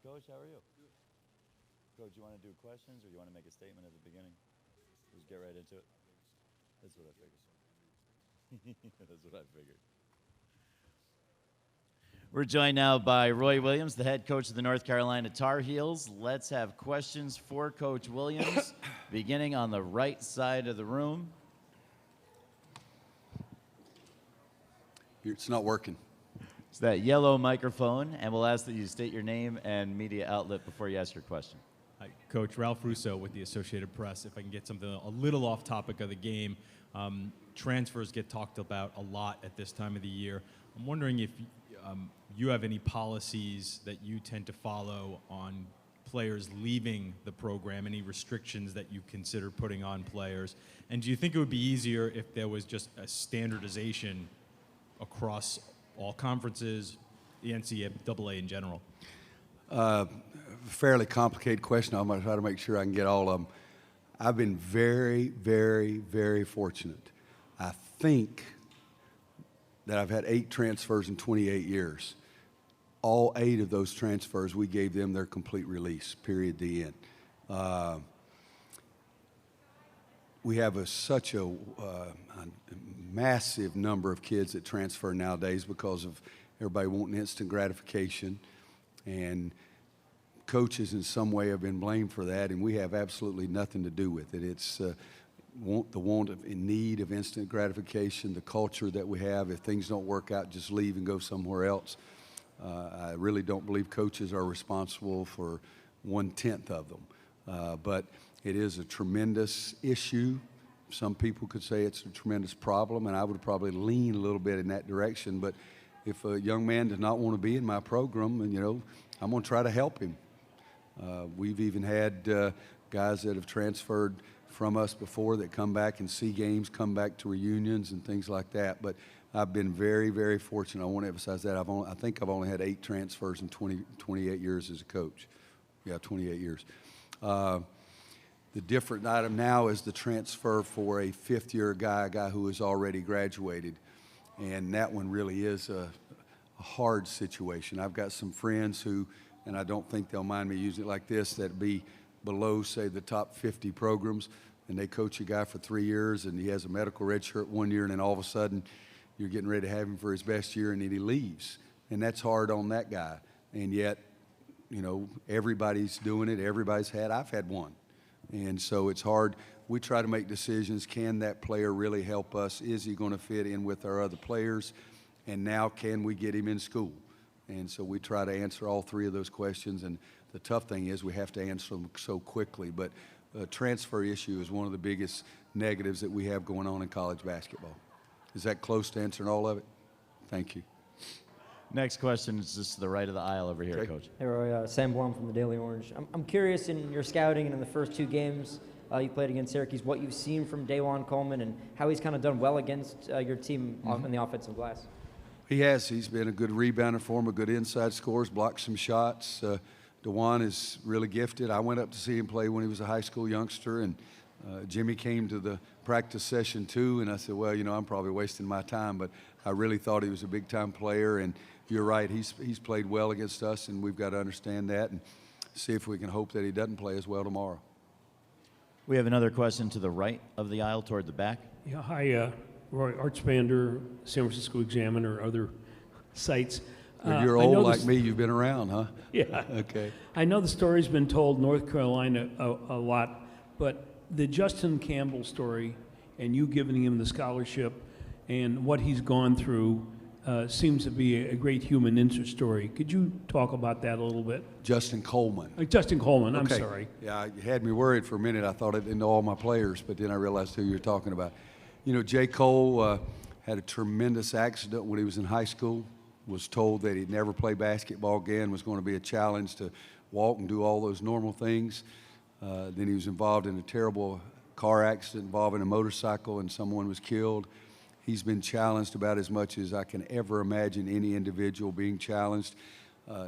Coach. How are you? Good. Coach, you want to do questions or you want to make a statement at the beginning? Just get right into it. That's what I figured. That's what I figured. We're joined now by Roy Williams, the head coach of the North Carolina Tar Heels. Let's have questions for Coach Williams, beginning on the right side of the room. It's not working. It's that yellow microphone, and we'll ask that you state your name and media outlet before you ask your question. Hi, Coach. Ralph Russo with the Associated Press. If I can get something a little off topic of the game, transfers get talked about a lot at this time of the year. I'm wondering if you have any policies that you tend to follow on players leaving the program, any restrictions that you consider putting on players, and do you think it would be easier if there was just a across all conferences, the NCAA in general? Fairly complicated question. I'm going to try to make sure I can get all of them. I've been very, very, very fortunate. I think that I've had 8 transfers in 28 years. All 8 of those transfers, we gave them their complete release, period, the end. We have such a massive number of kids that transfer nowadays because of everybody wanting instant gratification, and coaches in some way have been blamed for that, and we have absolutely nothing to do with it. It's the want of in need of instant gratification, the culture that we have. If things don't work out, just leave and go somewhere else. I really don't believe coaches are responsible for 1/10 of them, but it is a tremendous issue. Some people could say it's a tremendous problem, and I would probably lean a little bit in that direction. But if a young man does not want to be in my program, and I'm going to try to help him. We've even had guys that have transferred from us before that come back and see games, come back to reunions and things like that. But I've been very, very fortunate. I want to emphasize that. I think I've only had 8 transfers in 28 years as a coach. Yeah, 28 years. The different item now is the transfer for a 5th-year guy, a guy who has already graduated. And that one really is a hard situation. I've got some friends who, and I don't think they'll mind me using it like this, that be below, say, the top 50 programs, and they coach a guy for 3 years, and he has a medical red shirt 1 year, and then all of a sudden you're getting ready to have him for his best year, and then he leaves. And that's hard on that guy. And yet, everybody's doing it. I've had one. And so it's hard. We try to make decisions. Can that player really help us? Is he going to fit in with our other players? And now can we get him in school? And so we try to answer all 3 of those questions. And the tough thing is we have to answer them so quickly. But the transfer issue is one of the biggest negatives that we have going on in college basketball. Is that close to answering all of it? Thank you. Next question is just to the right of the aisle over here, Coach. Hey, Roy. Sam Blum from the Daily Orange. I'm curious, in your scouting and in the first 2 games you played against Syracuse, what you've seen from DaJuan Coleman and how he's kind of done well against your team in the offensive glass. He has. He's been a good rebounder for him, a good inside scorer, blocked some shots. DaJuan is really gifted. I went up to see him play when he was a high school youngster, and Jimmy came to the practice session too, and I said, well, I'm probably wasting my time, but I really thought he was a big-time player, and you're right, he's played well against us, and we've got to understand that and see if we can hope that he doesn't play as well tomorrow. We have another question to the right of the aisle toward the back. Yeah, hi, Roy Archbander, San Francisco Examiner, other sites. You're old like me. You've been around, huh? Yeah. Okay. I know the story's been told North Carolina a lot, but the Justin Campbell story and you giving him the scholarship and what he's gone through seems to be a great human interest story. Could you talk about that a little bit? Justin Coleman. Justin Coleman, I'm okay. sorry. Yeah, you had me worried for a minute. I thought I didn't know all my players, but then I realized who you were talking about. J. Cole had a tremendous accident when he was in high school, was told that he'd never play basketball again, was going to be a challenge to walk and do all those normal things. Then he was involved in a terrible car accident involving a motorcycle, and someone was killed. He's been challenged about as much as I can ever imagine any individual being challenged.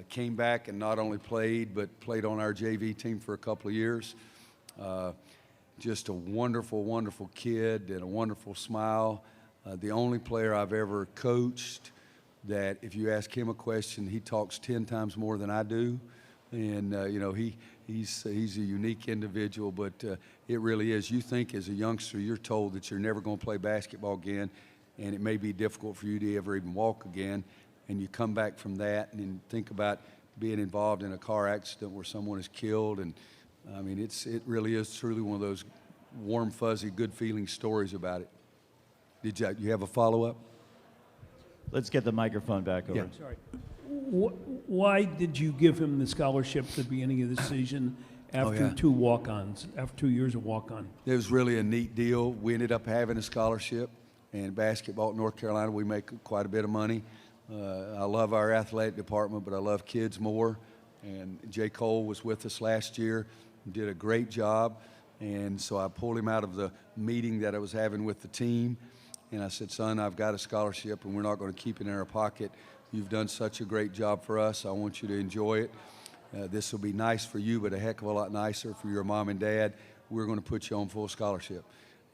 Came back and not only played, but played on our JV team for a couple of years. Just a wonderful, wonderful kid and a wonderful smile. The only player I've ever coached that if you ask him a question, he talks 10 times more than I do. And, he's a unique individual, but it really is. You think as a youngster, you're told that you're never going to play basketball again, and it may be difficult for you to ever even walk again. And you come back from that and think about being involved in a car accident where someone is killed. And, I mean, it really is truly one of those warm, fuzzy, good-feeling stories about it. Did you have a follow-up? Let's get the microphone back over. Yeah. Sorry. Why did you give him the scholarship at the beginning of the season after yeah. 2 walk-ons, after 2 years of walk-on? It was really a neat deal. We ended up having a scholarship, and basketball at North Carolina, we make quite a bit of money. I love our athletic department, but I love kids more. And J. Cole was with us last year, did a great job. And so I pulled him out of the meeting that I was having with the team. And I said, son, I've got a scholarship, and we're not going to keep it in our pocket. You've done such a great job for us. I want you to enjoy it. This will be nice for you, but a heck of a lot nicer for your mom and dad. We're going to put you on full scholarship.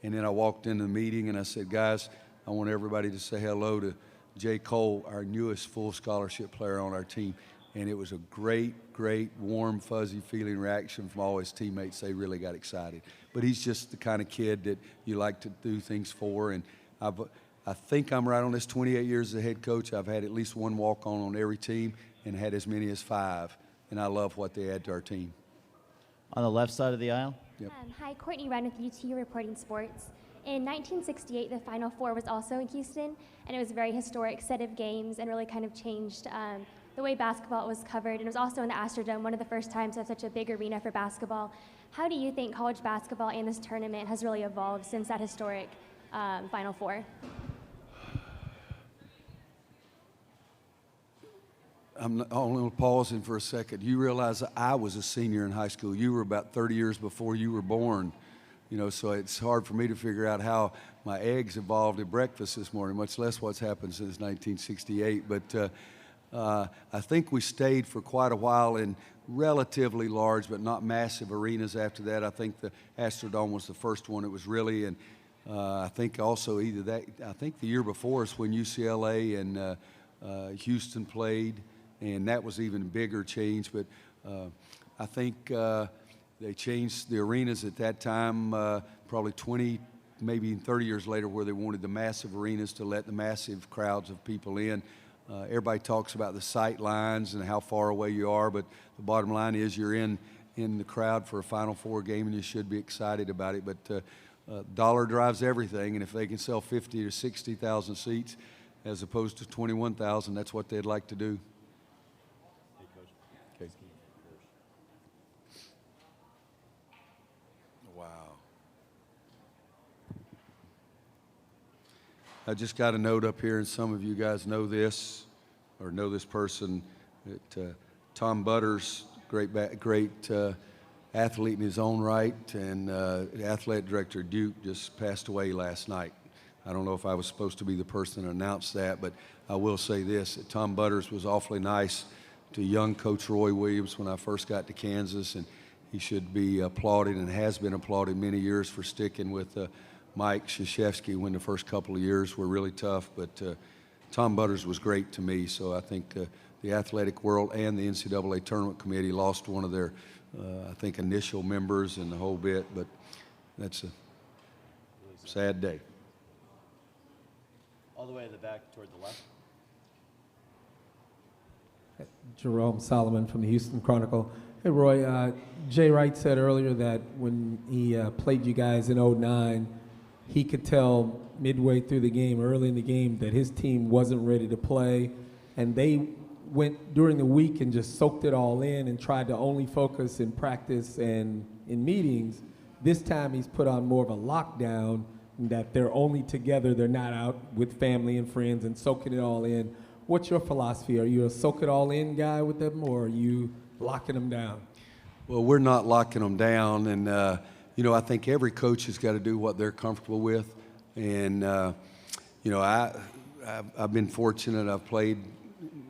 And then I walked into the meeting, and I said, guys, I want everybody to say hello to J. Cole, our newest full scholarship player on our team. And it was a great, great, warm, fuzzy feeling reaction from all his teammates. They really got excited. But he's just the kind of kid that you like to do things for. And I think I'm right on this. 28 years as a head coach, I've had at least one walk-on every team and had as many as 5. And I love what they add to our team. On the left side of the aisle? Yep. Hi, Courtney Wren with UT reporting sports. In 1968, the Final Four was also in Houston, and it was a very historic set of games and really kind of changed the way basketball was covered. And it was also in the Astrodome, one of the first times to have such a big arena for basketball. How do you think college basketball and this tournament has really evolved since that historic Final Four? I'm only pausing for a second. You realize that I was a senior in high school. You were about 30 years before you were born. So it's hard for me to figure out how my eggs evolved at breakfast this morning, much less what's happened since 1968. But I think we stayed for quite a while in relatively large but not massive arenas after that. I think the Astrodome was the first one. It was really, and I think also I think the year before is when UCLA and Houston played, and that was even a bigger change. But I think they changed the arenas at that time, probably 20, maybe even 30 years later, where they wanted the massive arenas to let the massive crowds of people in. Everybody talks about the sight lines and how far away you are, but the bottom line is you're in the crowd for a Final Four game, and you should be excited about it. But dollar drives everything, and if they can sell 50 or 60,000 seats as opposed to 21,000, that's what they'd like to do. Okay. Wow. I just got a note up here, and some of you guys know this or know this person. Tom Butters, great athlete in his own right, and the athletic director at Duke just passed away last night. I don't know if I was supposed to be the person to announce that, but I will say this, that Tom Butters was awfully nice to young Coach Roy Williams when I first got to Kansas, and he should be applauded and has been applauded many years for sticking with Mike Krzyzewski when the first couple of years were really tough. But Tom Butters was great to me, so I think the athletic world and the NCAA tournament committee lost one of their, I think, initial members and the whole bit, but that's a sad day. All the way to the back toward the left. Jerome Solomon from the Houston Chronicle. Hey, Roy, Jay Wright said earlier that when he played you guys in '09, he could tell midway through the game, early in the game, that his team wasn't ready to play, and they went during the week and just soaked it all in and tried to only focus in practice and in meetings. This time he's put on more of a lockdown, that they're only together, they're not out with family and friends and soaking it all in. What's your philosophy? Are you a soak it all in guy with them, or are you locking them down? Well, we're not locking them down, and I think every coach has got to do what they're comfortable with. And I've been fortunate. I've played.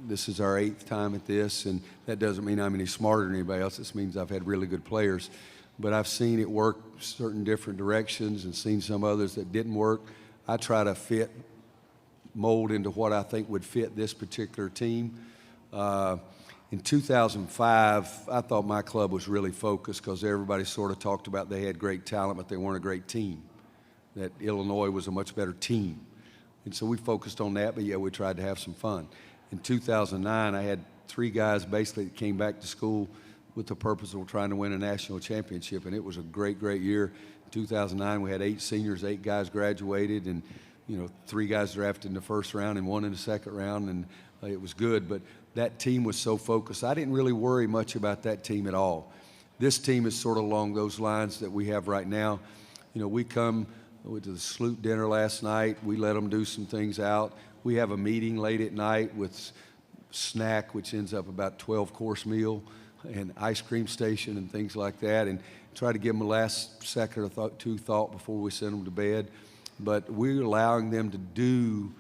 This is our 8th time at this, and that doesn't mean I'm any smarter than anybody else. This means I've had really good players. But I've seen it work certain different directions and seen some others that didn't work. I try to mold into what I think would fit this particular team. In 2005, I thought my club was really focused because everybody sort of talked about they had great talent, but they weren't a great team, that Illinois was a much better team. And so we focused on that, but yeah, we tried to have some fun. In 2009, I had 3 guys basically that came back to school with the purpose of trying to win a national championship, and it was a great, great year. In 2009, we had 8 seniors, 8 guys graduated, and 3 guys drafted in the first round and 1 in the second round, and it was good. But that team was so focused. I didn't really worry much about that team at all. This team is sort of along those lines that we have right now. We come went to the salute dinner last night. We let them do some things out. We have a meeting late at night with snack, which ends up about 12-course meal, and ice cream station and things like that, and try to give them a last second or two thought before we send them to bed. But we're allowing them to do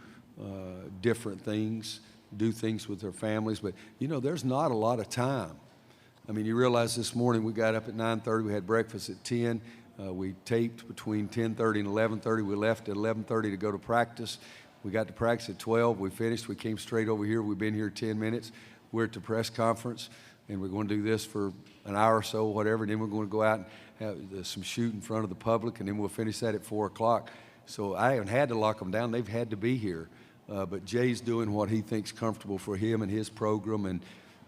different things, do things with their families. But, there's not a lot of time. I mean, you realize this morning we got up at 9:30. We had breakfast at 10. We taped between 10:30 and 11:30. We left at 11:30 to go to practice. We got to practice at 12. We finished. We came straight over here. We've been here 10 minutes. We're at the press conference, and we're going to do this for an hour or so, whatever. And then we're going to go out and have some shoot in front of the public, and then we'll finish that at 4 o'clock. So I haven't had to lock them down. They've had to be here. But Jay's doing what he thinks comfortable for him and his program. And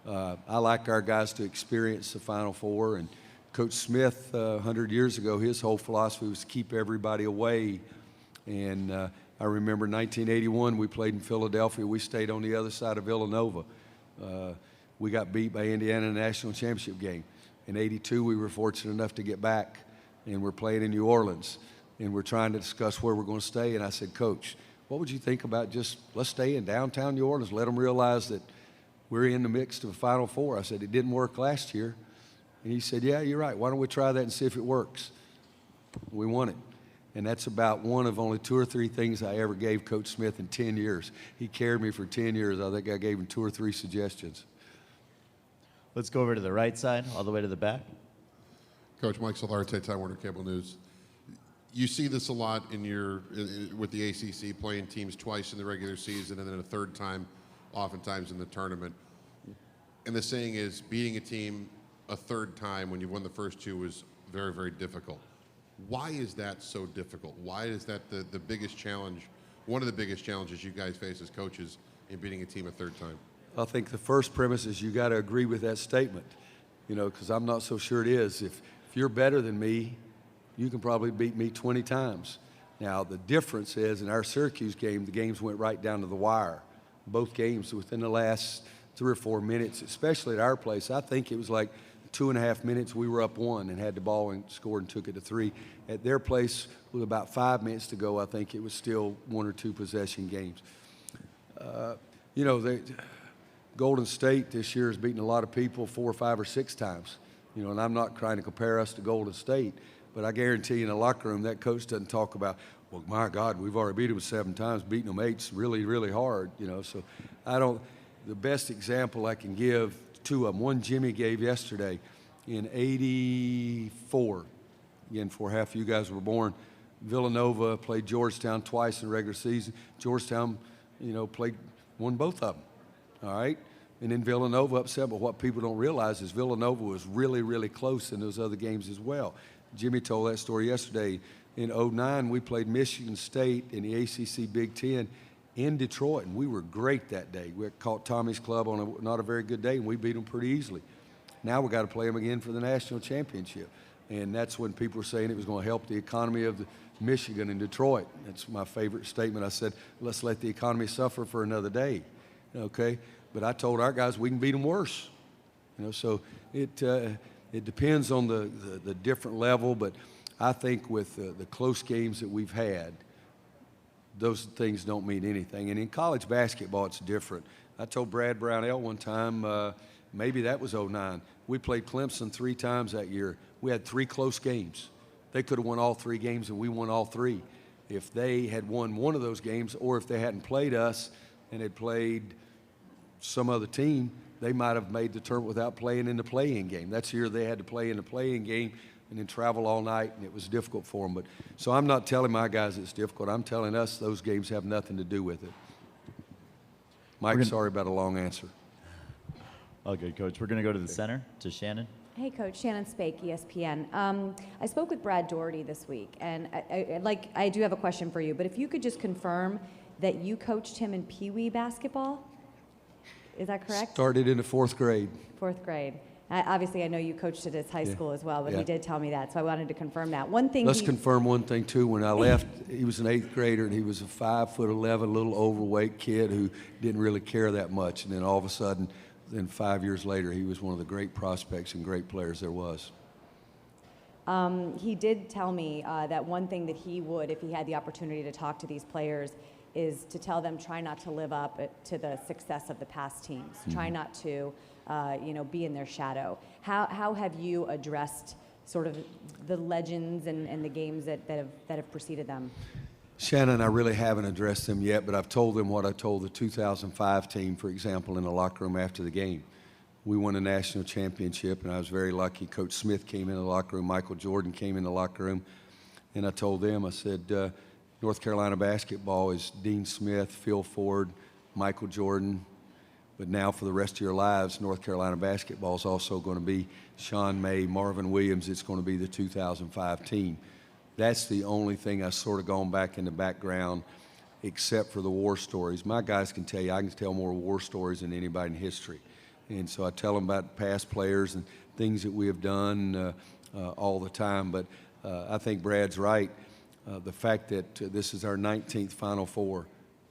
I like our guys to experience the Final Four. And Coach Smith, 100 years ago, his whole philosophy was to keep everybody away. And I remember 1981, we played in Philadelphia. We stayed on the other side of Villanova. We got beat by Indiana in the national championship game. In 82, we were fortunate enough to get back, and we're playing in New Orleans. And we're trying to discuss where we're going to stay. And I said, Coach, what would you think about just let's stay in downtown New Orleans, let them realize that we're in the mix of the Final Four. I said, it didn't work last year. And he said, yeah, you're right. Why don't we try that and see if it works? We won it. And that's about one of only 2 or 3 things I ever gave Coach Smith in 10 years. He carried me for 10 years. I think I gave him 2 or 3 suggestions. Let's go over to the right side, all the way to the back. Coach Mike Solarte, Time Warner Cable News. You see this a lot with the ACC, playing teams twice in the regular season and then a third time, oftentimes in the tournament. And the saying is, beating a team a third time when you won the first 2 was very, very difficult. Why is that so difficult? Why is that the biggest challenge, one of the biggest challenges you guys face as coaches in beating a team a third time? I think the first premise is you got to agree with that statement, because I'm not so sure it is. If you're better than me, you can probably beat me 20 times. Now, the difference is in our Syracuse game, the games went right down to the wire. Both games within the last 3 or 4 minutes, especially at our place. I think it was like 2.5 minutes, we were up 1 and had the ball and scored and took it to 3. At their place, with about 5 minutes to go, I think it was still 1 or 2 possession games. Golden State this year has beaten a lot of people 4 or 5 or 6 times. And I'm not trying to compare us to Golden State, but I guarantee you in the locker room that coach doesn't talk about, well, my God, we've already beat them 7 times, beating them 8's really, really hard. So the best example I can give, 2 of them. One Jimmy gave yesterday in '84. Again, before half of you guys were born. Villanova played Georgetown twice in the regular season. Georgetown, won both of them. All right? And then Villanova upset, but what people don't realize is Villanova was really, really close in those other games as well. Jimmy told that story yesterday. In '09, we played Michigan State in the ACC Big Ten in Detroit, and we were great that day. We caught Tommy's club on not a very good day, and we beat them pretty easily. Now we got to play them again for the national championship, and that's when people were saying it was going to help the economy of Michigan and Detroit. That's my favorite statement. I said, let's let the economy suffer for another day, okay? But I told our guys we can beat them worse, So it depends on the different level, but I think with the close games that we've had, those things don't mean anything. And in college basketball, it's different. I told Brad Brownell one time, maybe that was '09, we played Clemson 3 times that year. We had 3 close games. They could have won all 3 games, and we won all 3. If they had won one of those games, or if they hadn't played us and had played some other team, they might have made the tournament without playing in the play-in game. That's the year they had to play in the play-in game and then travel all night, and it was difficult for them. So I'm not telling my guys it's difficult. I'm telling us those games have nothing to do with it. Mike, sorry about a long answer. All good, Coach. We're going to go to the center, to Shannon. Hey, Coach. Shannon Spake, ESPN. I spoke with Brad Doherty this week, and I do have a question for you, but if you could just confirm that you coached him in Pee Wee basketball. Is that correct? Started in the 4th grade. 4th grade. Obviously, I know you coached at his high school as well, but Yeah. he did tell me that, so I wanted to confirm that. One thing Let's confirm one thing, too. When I left, he was an 8th grader, and he was a 5'11", little overweight kid who didn't really care that much. And then all of a sudden, then 5 years later, he was one of the great prospects and great players there was. He did tell me that one thing that he would, if he had the opportunity to talk to these players, is to tell them try not to live up to the success of the past teams. Try not to, be in their shadow. How have you addressed sort of the legends and the games that have preceded them? Shannon, I really haven't addressed them yet, but I've told them what I told the 2005 team, for example, in the locker room after the game. We won a national championship, and I was very lucky. Coach Smith came in the locker room. Michael Jordan came in the locker room. And I told them, I said, North Carolina basketball is Dean Smith, Phil Ford, Michael Jordan. But now for the rest of your lives, North Carolina basketball is also going to be Sean May, Marvin Williams. It's going to be the 2005 team. That's the only thing I've sort of gone back in the background, except for the war stories. My guys can tell you, I can tell more war stories than anybody in history. And so I tell them about past players and things that we have done all the time. But I think Brad's right. The fact that this is our 19th Final Four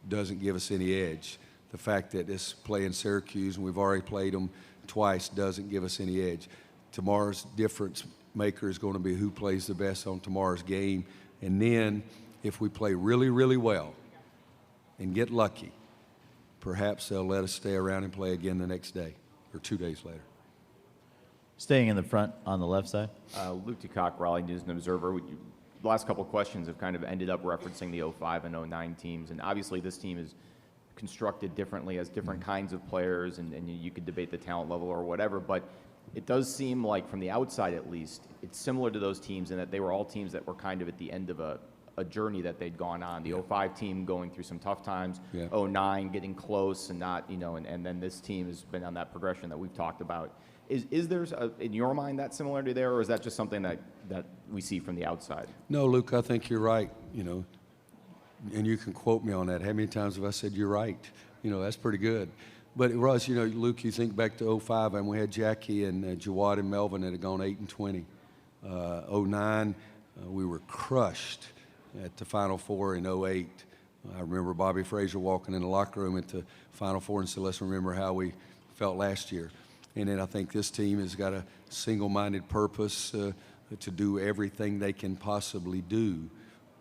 doesn't give us any edge. The fact that this play in Syracuse, and we've already played them twice, doesn't give us any edge. Tomorrow's difference maker is going to be who plays the best on tomorrow's game. And then if we play really, really well and get lucky, perhaps they'll let us stay around and play again the next day or 2 days later. Staying in the front on the left side. Luke DeCock, Raleigh News and Observer. The last couple of questions have kind of ended up referencing the 05 and 09 teams, and obviously this team is constructed differently, has different kinds of players, and you could debate the talent level or whatever, but it does seem like, from the outside at least, it's similar to those teams in that they were all teams that were kind of at the end of a journey that they'd gone on. The 05 team going through some tough times, 09 getting close and not, and then this team has been on that progression that we've talked about. Is there, in your mind, that similarity there, or is that just something that we see from the outside? No, Luke, I think you're right, and you can quote me on that. How many times have I said you're right? That's pretty good. But Russ, Luke, you think back to 05, and we had Jackie and Jawad and Melvin that had gone 8-20. 09, we were crushed at the Final Four in 08. I remember Bobby Frazier walking in the locker room at the Final Four and said, let's remember how we felt last year. And then I think this team has got a single-minded purpose to do everything they can possibly do.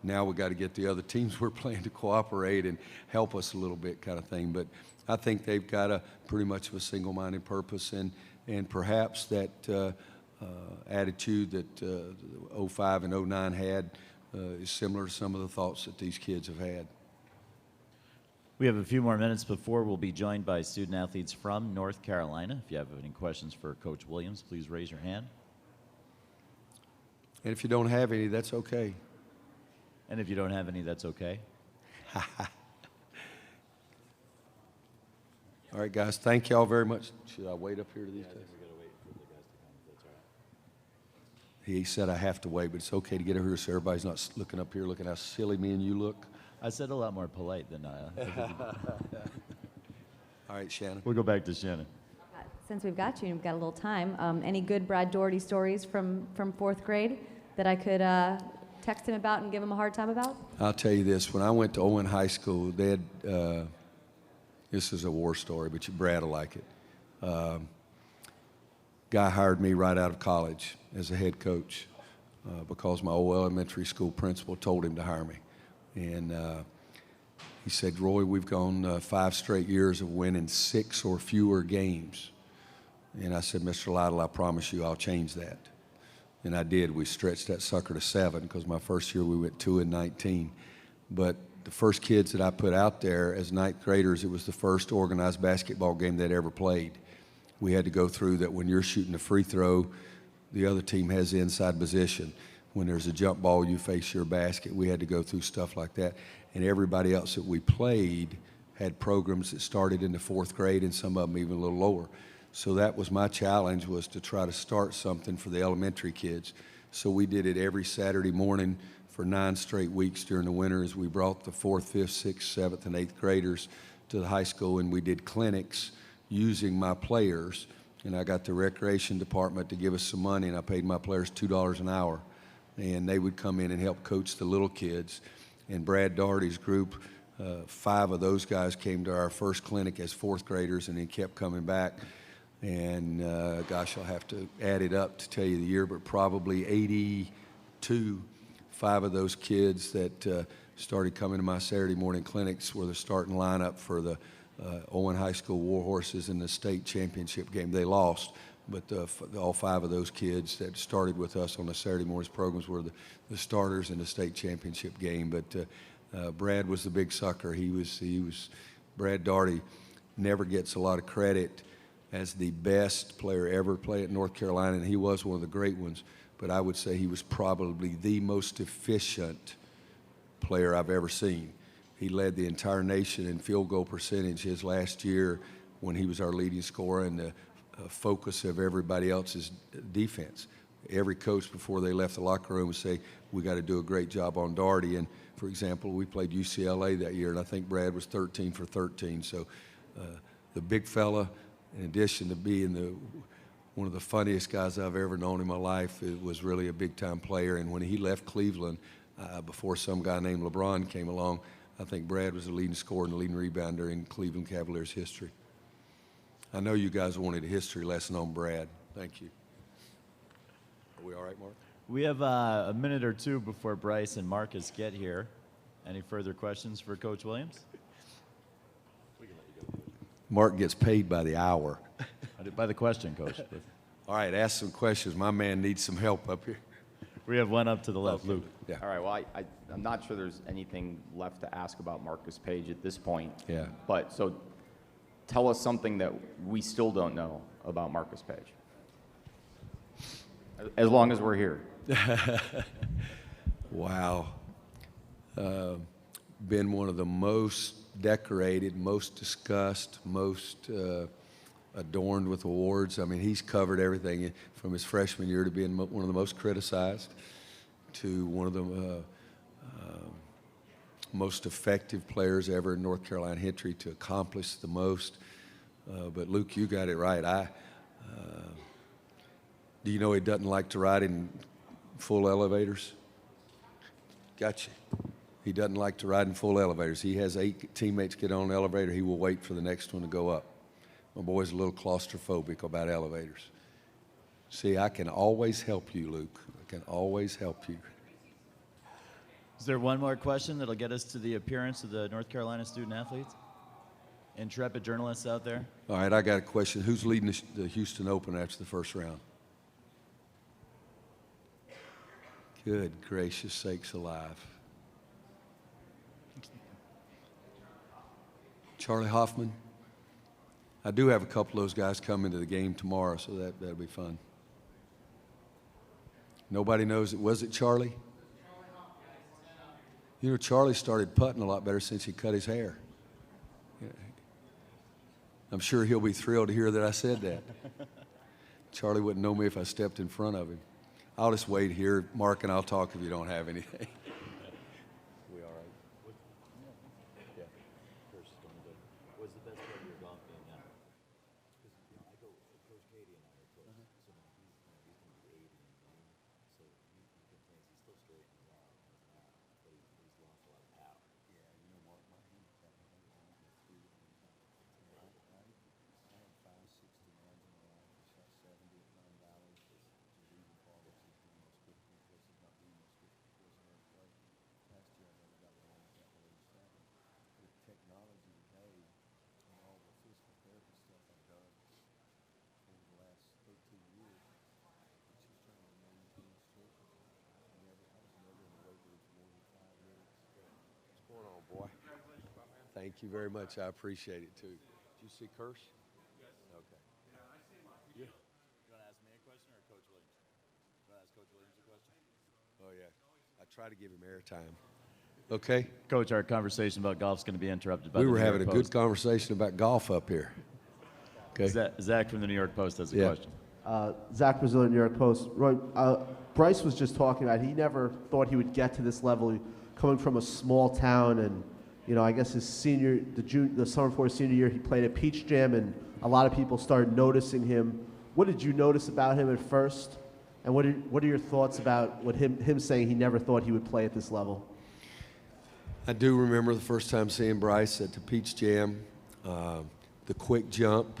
Now we've got to get the other teams we're playing to cooperate and help us a little bit, kind of thing. But I think they've got a pretty much of a single-minded purpose, and perhaps that attitude that 05 and 09 had is similar to some of the thoughts that these kids have had. We have a few more minutes before we'll be joined by student athletes from North Carolina. If you have any questions for Coach Williams, please raise your hand. And if you don't have any, that's okay. And if you don't have any, that's okay. All right, guys, thank you all very much. Should I wait up here to these guys? We gotta wait for the guys to come, if that's all right. He said I have to wait, but it's okay to get over here so everybody's not looking up here looking how silly me and you look. I said a lot more polite than All right, Shannon. We'll go back to Shannon. Since we've got you and we've got a little time, any good Brad Doherty stories from 4th grade that I could text him about and give him a hard time about? I'll tell you this. When I went to Owen High School, they had, this is a war story, but Brad will like it. Guy hired me right out of college as a head coach because my old elementary school principal told him to hire me. And he said, Roy, we've gone 5 straight years of winning 6 or fewer games. And I said, Mr. Lytle, I promise you I'll change that. And I did. We stretched that sucker to 7 because my first year we went 2-19. But the first kids that I put out there as 9th graders, it was the first organized basketball game they'd ever played. We had to go through that when you're shooting a free throw, the other team has the inside position. When there's a jump ball, you face your basket. We had to go through stuff like that. And everybody else that we played had programs that started in the 4th grade and some of them even a little lower. So that was my challenge, was to try to start something for the elementary kids. So we did it every Saturday morning for 9 straight weeks during the winter, as we brought the 4th, 5th, 6th, 7th, and 8th graders to the high school, and we did clinics using my players. And I got the recreation department to give us some money, and I paid my players $2 an hour. And they would come in and help coach the little kids. And Brad Daugherty's group, 5 of those guys came to our first clinic as 4th graders and then kept coming back. And gosh, I'll have to add it up to tell you the year, but probably 82, 5 of those kids that started coming to my Saturday morning clinics were the starting lineup for the Owen High School Warhorses in the state championship game. They lost, but all 5 of those kids that started with us on the Saturday mornings programs were the starters in the state championship game. But Brad was the big sucker. He was Brad Daugherty never gets a lot of credit as the best player ever play at North Carolina, and he was one of the great ones. But I would say he was probably the most efficient player I've ever seen. He led the entire nation in field goal percentage his last year when he was our leading scorer, and the focus of everybody else's defense. Every coach before they left the locker room would say, we got to do a great job on Daugherty. And for example, we played UCLA that year, and I think Brad was 13 for 13. So the big fella, in addition to being one of the funniest guys I've ever known in my life, it was really a big-time player. And when he left Cleveland, before some guy named LeBron came along, I think Brad was the leading scorer and the leading rebounder in Cleveland Cavaliers history. I know you guys wanted a history lesson on Brad. Thank you. Are we all right, Mark? We have a minute or two before Bryce and Marcus get here. Any further questions for Coach Williams? Mark gets paid by the hour. By the question, Coach. All right, ask some questions. My man needs some help up here. We have one up to the left, Luke. Yeah. All right, well, I'm not sure there's anything left to ask about Marcus Paige at this point. Yeah. But so tell us something that we still don't know about Marcus Paige. As long as we're here. Wow. Been one of the most decorated, most discussed, most adorned with awards. I mean, he's covered everything from his freshman year to being one of the most criticized to one of the most effective players ever in North Carolina history to accomplish the most. But Luke, you got it right. Do you know he doesn't like to ride in full elevators? Gotcha. He doesn't like to ride in full elevators. He has 8 teammates get on an elevator. He will wait for the next one to go up. My boy's a little claustrophobic about elevators. See, I can always help you, Luke. I can always help you. Is there one more question that'll get us to the appearance of the North Carolina student athletes? Intrepid journalists out there? All right, I got a question. Who's leading the Houston Open after the first round? Good gracious sakes alive. Charlie Hoffman. I do have a couple of those guys coming to the game tomorrow, so that'll be fun. Nobody knows it. Was it Charlie? You know, Charlie started putting a lot better since he cut his hair. I'm sure he'll be thrilled to hear that I said that. Charlie wouldn't know me if I stepped in front of him. I'll just wait here. Mark and I'll talk if you don't have anything. We all right? Yeah. First, what's the best part of your golf game now? Because I go, Coach Katie and I are close. So now he's going to be 80 in May. So he complains he's still straight in the ball. But he's lost a lot of power. Yeah, you know, Mark, my handicap, I had 3 I had 5 69s in my life. I shot 70 at Pine Valley. Just even Paul, this is the most difficult course, if not the most difficult course I ever played. Last year I never got a handicap at 87. With technology today and all the physical therapy stuff I've done over the last 13 years, it's just trying to maintain strength. I was never in the weight room for more than 5 minutes. What's going on, boy? Thank you very much. I appreciate it, too. Did you see Kirsch? Yes. Okay. Yeah, I see him. Yeah. You want to ask me a question or Coach Williams? You want to ask Coach Williams a question? Oh, yeah. I try to give him airtime. Okay. Coach, our conversation about golf is going to be interrupted by We the were New having a York good Post. conversation about golf up here. Okay. Zach from the New York Post has a Yeah. question. Zach Brazilian, New York Post. Roy, Bryce was just talking about he never thought he would get to this level, coming from a small town, and I guess his the summer before his senior year, he played at Peach Jam, and a lot of people started noticing him. What did you notice about him at first, and what are your thoughts about him saying he never thought he would play at this level? I do remember the first time seeing Bryce at the Peach Jam, the quick jump,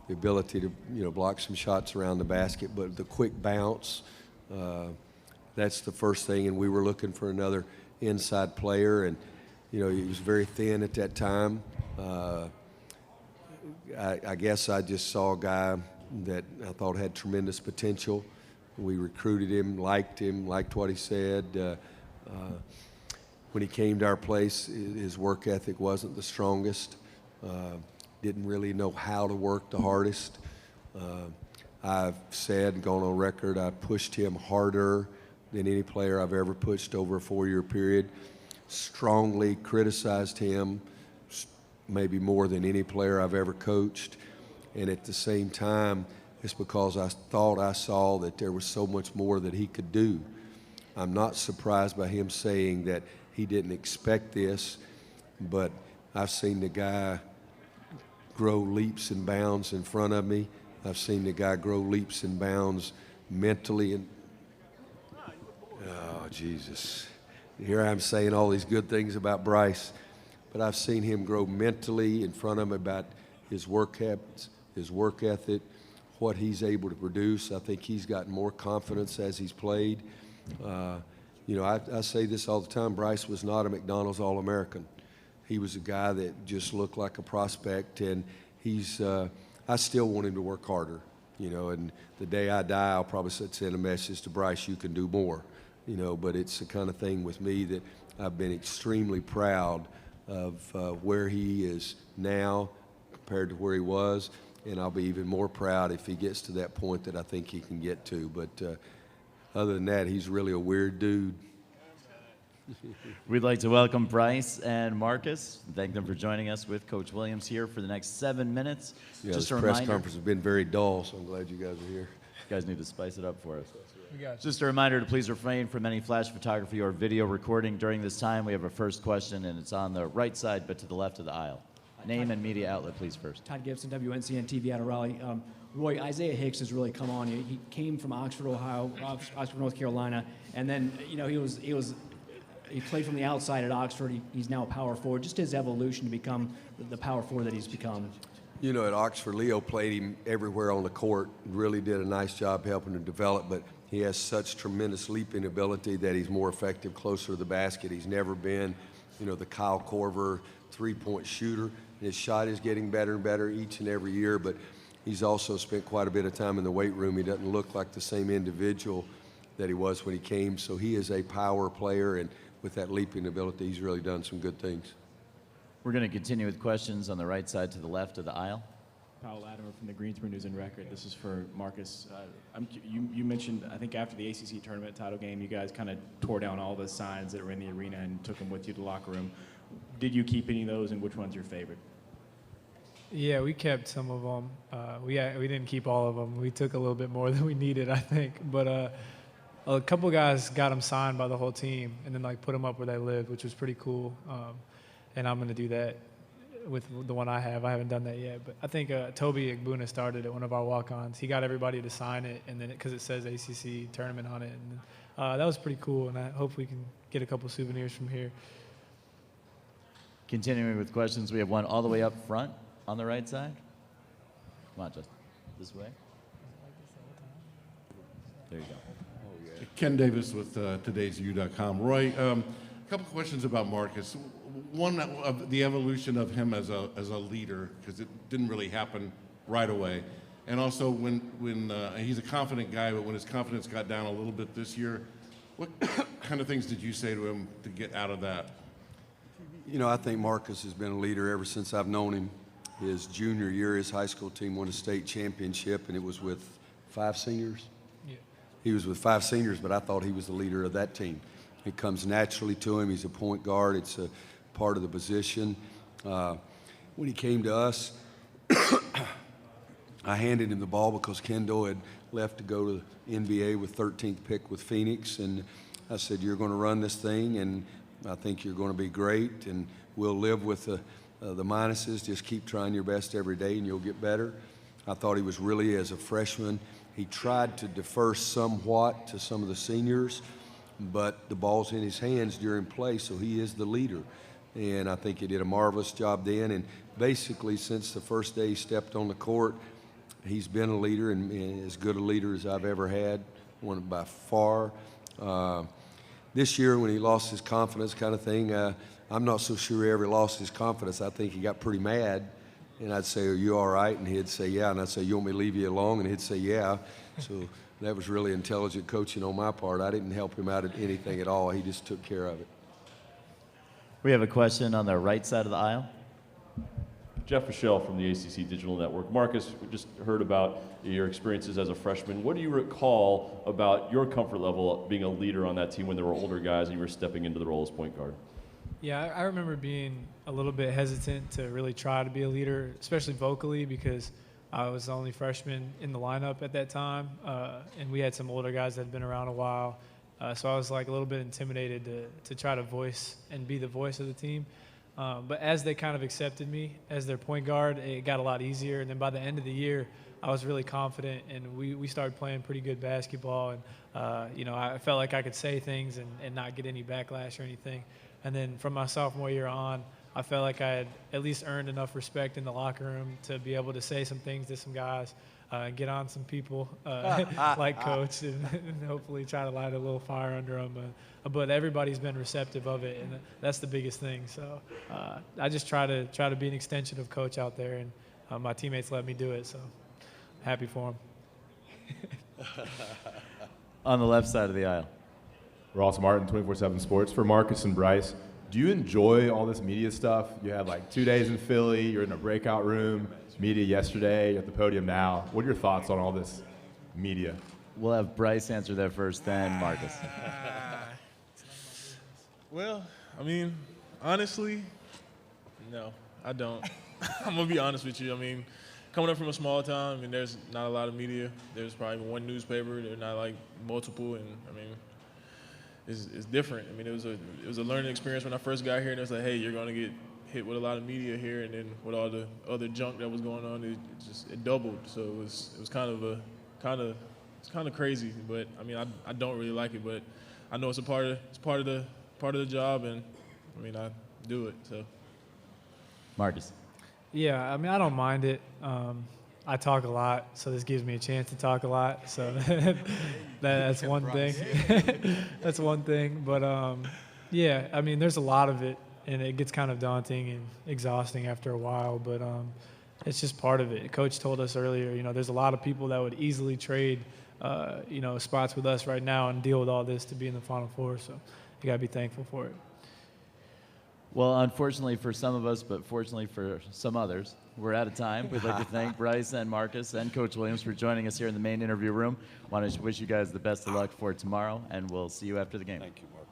the ability to block some shots around the basket, but the quick bounce, that's the first thing. And we were looking for another inside player, and he was very thin at that time. I guess I just saw a guy that I thought had tremendous potential. We recruited him, liked what he said. When he came to our place, his work ethic wasn't the strongest. Didn't really know how to work the hardest. I've said and gone on record, I pushed him harder than any player I've ever pushed over a 4-year period. Strongly criticized him, maybe more than any player I've ever coached. And at the same time, it's because I thought I saw that there was so much more that he could do. I'm not surprised by him saying that he didn't expect this, but I've seen the guy grow leaps and bounds in front of me. I've seen the guy grow leaps and bounds mentally. Oh, Jesus. Here I'm saying all these good things about Bryce, but I've seen him grow mentally in front of him about his work habits, his work ethic, what he's able to produce. I think he's gotten more confidence as he's played. I say this all the time. Bryce was not a McDonald's All-American. He was a guy that just looked like a prospect, and I still want him to work harder, and the day I die, I'll probably send a message to Bryce, you can do more, but it's the kind of thing with me that I've been extremely proud of where he is now compared to where he was, and I'll be even more proud if he gets to that point that I think he can get to, but other than that, he's really a weird dude. We'd like to welcome Bryce and Marcus. Thank them for joining us with Coach Williams here for the next 7 minutes. Yeah, Just this a press reminder, conference has been very dull, so I'm glad you guys are here. you guys need to spice it up for us. We got you. Just a reminder to please refrain from any flash photography or video recording during this time. We have our first question, and it's on the right side, but to the left of the aisle. Name and media outlet, please, first. Todd Gibson, WNCN TV out of Raleigh. Roy, Isaiah Hicks has really come on. He came from Oxford, Ohio, Oxford, North Carolina, and then he played from the outside at Oxford. He's now a power forward. Just his evolution to become the power forward that he's become. At Oxford, Leo played him everywhere on the court, really did a nice job helping him develop, but he has such tremendous leaping ability that he's more effective closer to the basket. He's never been, the Kyle Korver three-point shooter. His shot is getting better and better each and every year, but he's also spent quite a bit of time in the weight room. He doesn't look like the same individual that he was when he came, so he is a power player, and with that leaping ability, he's really done some good things. We're going to continue with questions on the right side to the left of the aisle. Powell Latimer from the Greensboro News and Record. This is for Marcus. You mentioned, I think after the ACC tournament title game, you guys kind of tore down all the signs that were in the arena and took them with you to the locker room. Did you keep any of those, and which one's your favorite? Yeah, we kept some of them. We didn't keep all of them. We took a little bit more than we needed, I think. But a couple guys got them signed by the whole team and then put them up where they lived, which was pretty cool. And I'm going to do that with the one I have. I haven't done that yet. But I think Toby Igbuna started at one of our walk-ons. He got everybody to sign it, and then because it says ACC tournament on it. And that was pretty cool, and I hope we can get a couple souvenirs from here. Continuing with questions, we have one all the way up front on the right side. Come on, Justin. This way. There you go. Ken Davis with today'sU.com. Roy, a couple questions about Marcus. One, of the evolution of him as a leader, because it didn't really happen right away. And also when he's a confident guy, but when his confidence got down a little bit this year, what kind of things did you say to him to get out of that? I think Marcus has been a leader ever since I've known him. His junior year, his high school team won a state championship, and it was with 5 seniors. Yeah. He was with 5 seniors, but I thought he was the leader of that team. It comes naturally to him. He's a point guard. It's a part of the position. When he came to us, I handed him the ball because Kendall had left to go to the NBA with 13th pick with Phoenix, and I said, you're going to run this thing, and I think you're going to be great, and we'll live with the minuses. Just keep trying your best every day, and you'll get better. I thought he was really, as a freshman, he tried to defer somewhat to some of the seniors, but the ball's in his hands during play, so he is the leader. And I think he did a marvelous job then. And basically, since the first day he stepped on the court, he's been a leader, and as good a leader as I've ever had, one by far. This year, when he lost his confidence kind of thing, I'm not so sure he ever lost his confidence. I think he got pretty mad, and I'd say, are you all right? And he'd say, yeah. And I'd say, you want me to leave you alone? And he'd say, yeah. So that was really intelligent coaching on my part. I didn't help him out at anything at all. He just took care of it. We have a question on the right side of the aisle. Jeff Michelle from the ACC Digital Network. Marcus, we just heard about your experiences as a freshman. What do you recall about your comfort level being a leader on that team when there were older guys and you were stepping into the role as point guard? Yeah, I remember being a little bit hesitant to really try to be a leader, especially vocally, because I was the only freshman in the lineup at that time, and we had some older guys that had been around a while. So I was like a little bit intimidated to try to voice and be the voice of the team. But as they kind of accepted me as their point guard, it got a lot easier. And then by the end of the year, I was really confident, and we started playing pretty good basketball. And, I felt like I could say things and not get any backlash or anything. And then from my sophomore year on, I felt like I had at least earned enough respect in the locker room to be able to say some things to some guys, get on some people like Coach, and hopefully try to light a little fire under them. But everybody's been receptive of it, and that's the biggest thing. So I just try to be an extension of Coach out there, and my teammates let me do it. So happy for them. On the left side of the aisle. Ross Martin, 24/7 Sports. For Marcus and Bryce, do you enjoy all this media stuff? You had like 2 days in Philly, you're in a breakout room, media yesterday, you're at the podium now. What are your thoughts on all this media? We'll have Bryce answer that first, then Marcus. Well, I mean, honestly, no, I don't. I'm going to be honest with you. I mean, coming up from a small town, I mean, there's not a lot of media. There's probably one newspaper. There's not like multiple, and I mean, it's different. I mean, it was a learning experience when I first got here, and it was like, hey, you're going to get hit with a lot of media here, and then with all the other junk that was going on, it doubled. So it was kind of crazy. But I mean, I don't really like it, but I know it's part of the job, and I mean, I do it. So Marcus. Yeah, I mean, I don't mind it. I talk a lot, so this gives me a chance to talk a lot. So that's one thing. That's one thing. But yeah, I mean, there's a lot of it, and it gets kind of daunting and exhausting after a while. But it's just part of it. Coach told us earlier, there's a lot of people that would easily trade, spots with us right now and deal with all this to be in the Final Four. So you gotta be thankful for it. Well, unfortunately for some of us, but fortunately for some others, we're out of time. We'd like to thank Bryce and Marcus and Coach Williams for joining us here in the main interview room. Want to wish you guys the best of luck for tomorrow, and we'll see you after the game. Thank you, Mark.